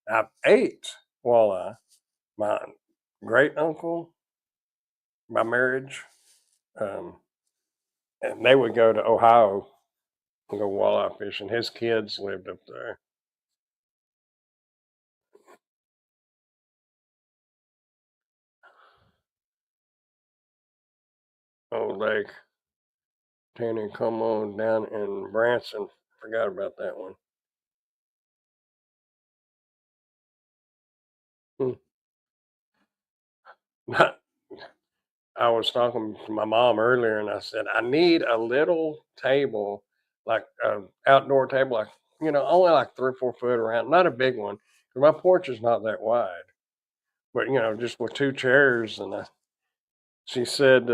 I've ate walleye. My great uncle by marriage, um, and they would go to Ohio and go walleye fishing. His kids lived up there. Old Lake, Tanner, come on down in Branson. Forgot about that one. Hmm. I was talking to my mom earlier, and I said I need a little table, like an outdoor table, like only like 3 or 4 foot around, not a big one, 'cause my porch is not that wide. But just with two chairs, and she said,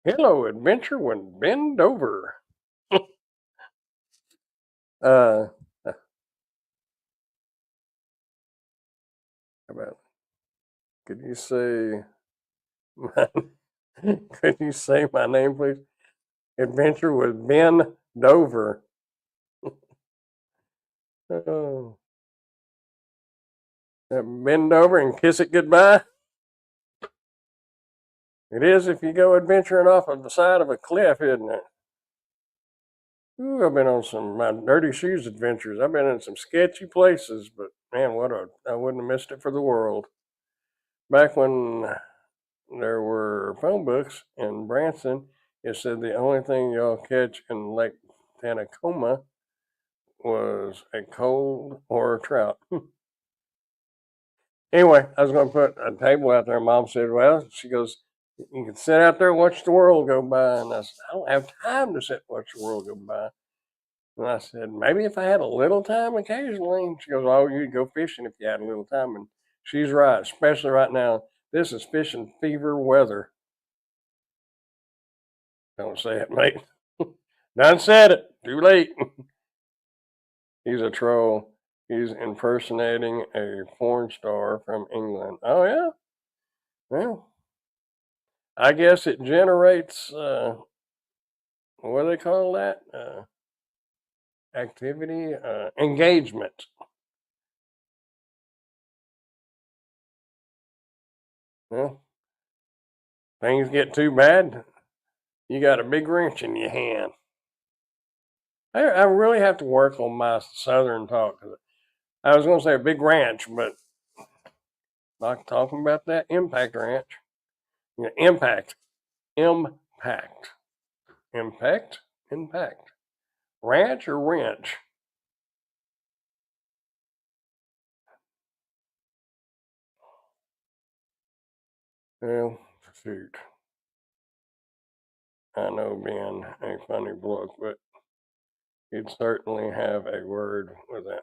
"Hello, adventure when bend over." Uh, how about could you say my, could you say my name, please? Adventure with Ben Dover. Oh, bend over and kiss it goodbye. It is if you go adventuring off of the side of a cliff, isn't it? Ooh, I've been on some my dirty shoes adventures. I've been in some sketchy places, but man, I wouldn't have missed it for the world. Back when there were phone books in Branson, it said the only thing y'all catch in Lake Tanacoma was a cold or a trout. Anyway, I was going to put a table out there. Mom said, "Well," she goes, "you can sit out there and watch the world go by." And I said, "I don't have time to sit and watch the world go by." And I said, "Maybe if I had a little time occasionally." And she goes, "Oh, you'd go fishing if you had a little time." And she's right, especially right now. This is fishing fever weather. Don't say it, mate. Done said it. Too late. He's a troll. He's impersonating a porn star from England. Oh, yeah? Well, I guess it generates, what do they call that? Activity, engagement. Well, things get too bad, you got a big wrench in your hand. I really have to work on my southern talk. I was going to say a big ranch, but like talking about that impact ranch. Impact, impact, impact, impact. Ranch or wrench? Well, shoot. I know being a funny bloke, but you'd certainly have a word with that.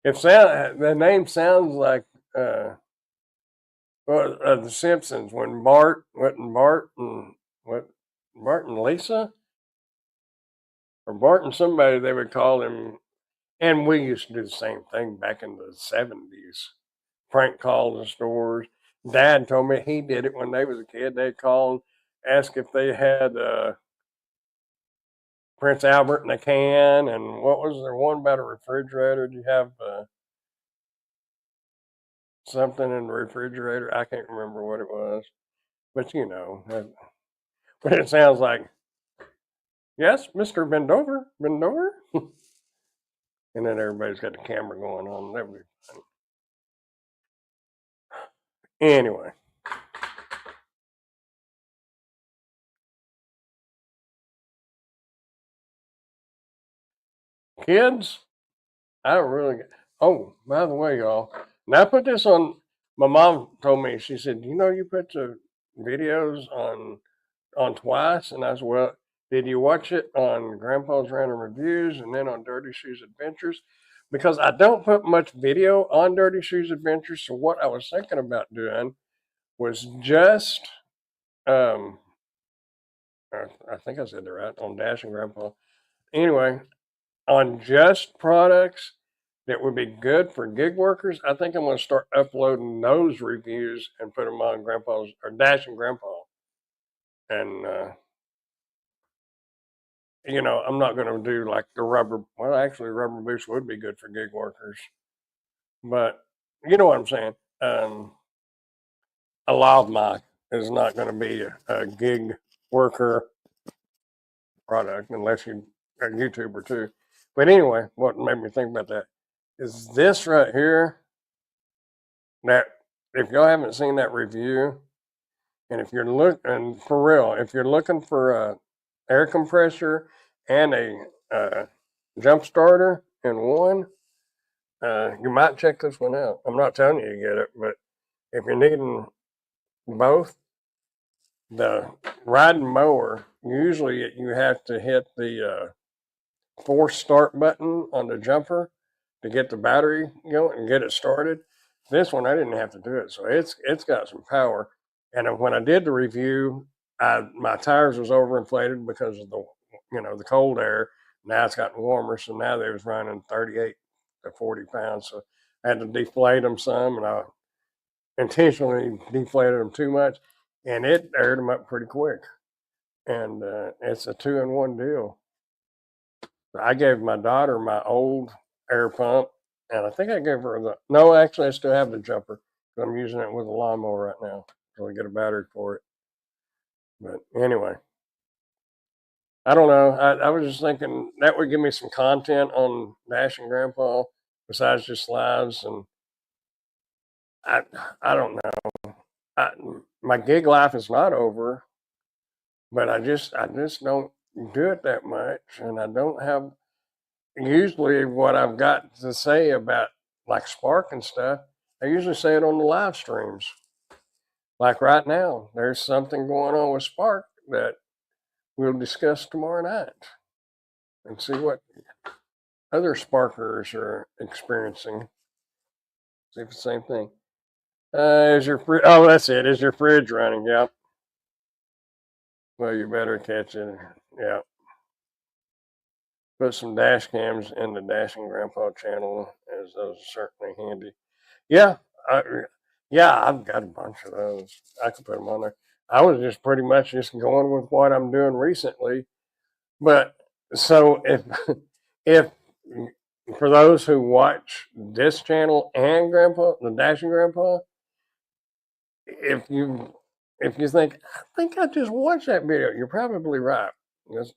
The name sounds like the Simpsons when what Bart and Lisa or Bart and somebody they would call him, and we used to do the same thing back in the 70s. Prank calls in stores. Dad told me he did it when they was a kid. They'd call and ask if they had Prince Albert in a can, and what was there one about a refrigerator? Do you have something in the refrigerator? I can't remember what it was, but but it sounds like, yes, Mister Bendover, Bendover, and then everybody's got the camera going on. That would be funny. Anyway, kids, I don't really. Oh, by the way, y'all, now I put this on. My mom told me, she said, you put the videos on twice, and I said, well, did you watch it on Grandpa's Random Reviews and then on Dirty Shoes Adventures? Because I don't put much video on Dirty Shoes Adventures, so what I was thinking about doing was just, um, I think I said that right, on Dash and Grandpa. Anyway, on just products that would be good for gig workers, I think I'm going to start uploading those reviews and put them on Grandpa's or Dash and Grandpa. And I'm not going to do like the rubber. Well, actually, rubber boots would be good for gig workers, but you know what I'm saying. Um, a lav mic is not going to be a gig worker product unless you a YouTuber too. But anyway, what made me think about that is this right here. That if y'all haven't seen that review, and if you're looking for real, if you're looking for a air compressor and a jump starter in one. You might check this one out. I'm not telling you to get it, but if you're needing both, the riding mower, usually you have to hit the force start button on the jumper to get the battery going and get it started. This one I didn't have to do it, so it's got some power. And when I did the review, my tires was overinflated because of the cold air. Now it's gotten warmer, so now they was running 38 to 40 pounds. So I had to deflate them some, and I intentionally deflated them too much, and it aired them up pretty quick. And it's a 2-in-1 deal. I gave my daughter my old air pump, and I think I gave her no, actually, I still have the jumper. I'm using it with a lawnmower right now until I get a battery for it. But anyway, I don't know. I was just thinking that would give me some content on Dashing Grandpa besides just lives, and I I don't know. I, my gig life is not over, but I just don't do it that much, and I don't have usually what I've got to say about like Spark and stuff. I usually say it on the live streams. Like right now, there's something going on with Spark that we'll discuss tomorrow night and see what other Sparkers are experiencing. See if it's the same thing. Is your oh, that's it. Is your fridge running? Yep. Well, you better catch it. Yeah. Put some dash cams in the Dashing Grandpa channel, as those are certainly handy. Yeah, I, yeah, I've got a bunch of those. I could put them on there. I was just pretty much just going with what I'm doing recently. But so if for those who watch this channel and Grandpa, the Dashing Grandpa, if you think I think I just watched that video, you're probably right. That's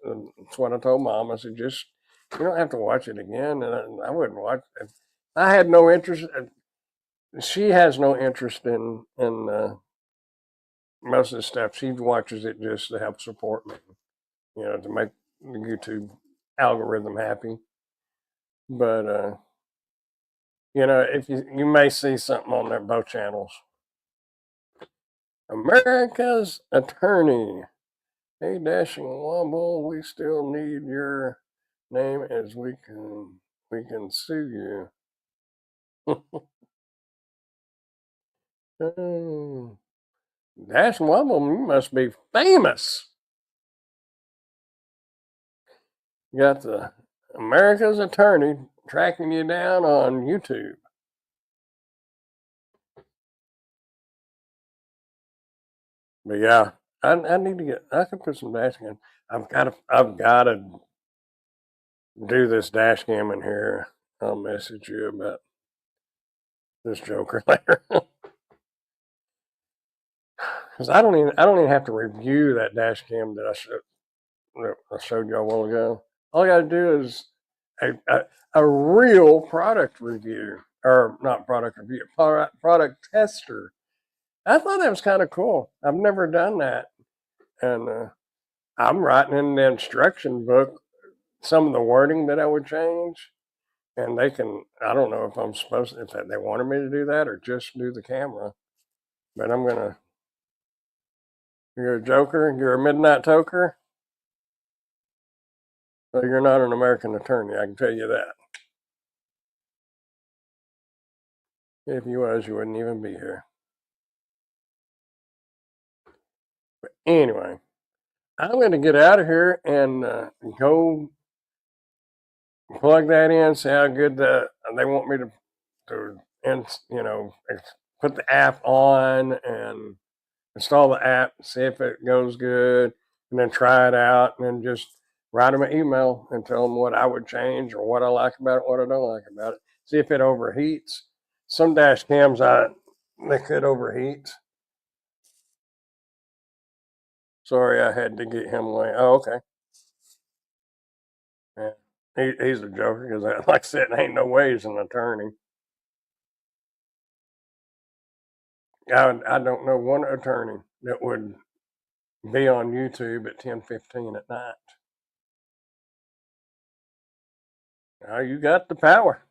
what I told Mom. I said just you don't have to watch it again, and I wouldn't watch it. I had no interest. She has no interest in most of the stuff. She watches it just to help support me, to make the YouTube algorithm happy. But if you may see something on there, both channels. America's Attorney. Hey, Dashing Womble, we still need your name as we can sue you. Oh, Dashing Womble, you must be famous. You got the America's Attorney tracking you down on YouTube. But yeah, I need to I can put some dash cam. I've got to do this dash cam in here. I'll message you about this joker later. Because I don't even have to review that dash cam that I showed you a while ago. All I got to do is a real product review, or not product review, product tester. I thought that was kind of cool. I've never done that, and I'm writing in the instruction book some of the wording that I would change, and they can. I don't know if I'm supposed to, if they wanted me to do that or just do the camera, but I'm gonna. You're a joker. You're a midnight toker. Well, you're not an American attorney. I can tell you that. If you was, you wouldn't even be here. But anyway, I'm going to get out of here and go plug that in. See how good they want me to and put the app on and install the app, see if it goes good, and then try it out, and then just write them an email and tell them what I would change or what I like about it, what I don't like about it. See if it overheats. Some dash cams, they could overheat. Sorry, I had to get him away. Oh, okay. Yeah. He's a joker because, like I said, ain't no way he's an attorney. I don't know one attorney that would be on YouTube at 10:15 at night. Now you got the power.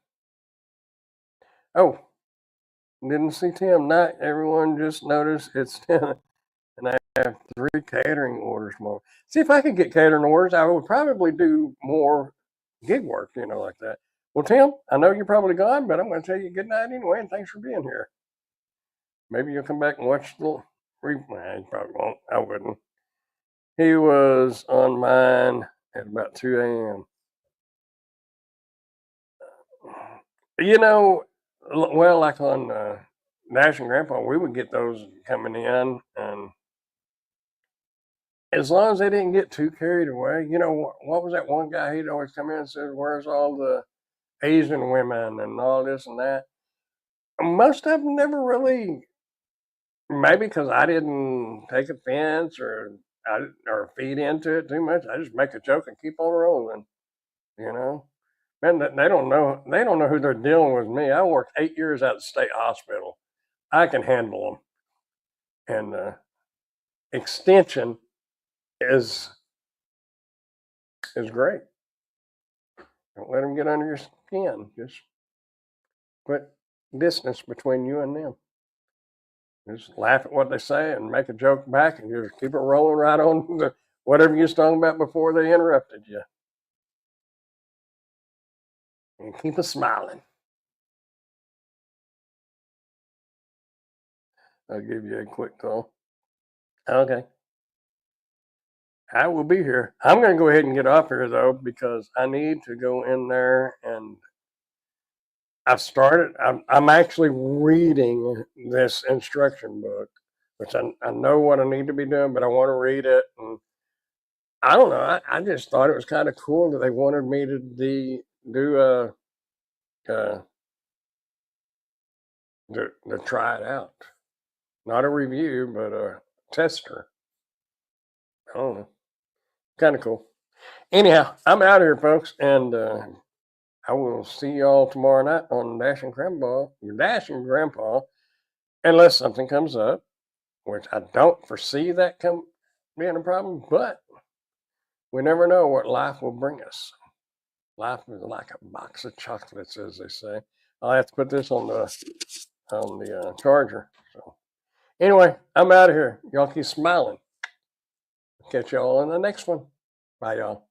Oh, didn't see Tim. Not everyone just noticed it's 10 and I have 3 catering orders more. See, if I could get catering orders, I would probably do more gig work, like that. Well, Tim, I know you're probably gone, but I'm going to tell you good night anyway, and thanks for being here. Maybe you'll come back and watch the replay. You probably won't. I wouldn't. He was on mine at about 2 a.m. Well, like on Dash and Grandpa, we would get those coming in, and as long as they didn't get too carried away, what was that one guy? He'd always come in and said, "Where's all the Asian women and all this and that?" Most of them never really. Maybe because I didn't take offense or feed into it too much. I just make a joke and keep on rolling. You know, man, they don't know. They don't know who they're dealing with. Me, I worked 8 years at the state hospital. I can handle them, and extension is is great. Don't let them get under your skin. Just put distance between you and them. Just laugh at what they say and make a joke back, and just keep it rolling right on to whatever you was talking about before they interrupted you, and keep it smiling. I'll give you a quick call. Okay, I will be here. I'm going to go ahead and get off here though because I need to go in there and I've started. I'm actually reading this instruction book, which I know what I need to be doing, but I want to read it. And I don't know. I just thought it was kind of cool that they wanted me to do uh, to try it out. Not a review, but a tester. I don't know. Kind of cool. Anyhow, I'm out of here, folks, and I will see y'all tomorrow night on Dashing Grandpa, unless something comes up, which I don't foresee that being a problem, but we never know what life will bring us. Life is like a box of chocolates, as they say. I'll have to put this on the charger. So anyway, I'm out of here. Y'all keep smiling. Catch y'all in the next one. Bye, y'all.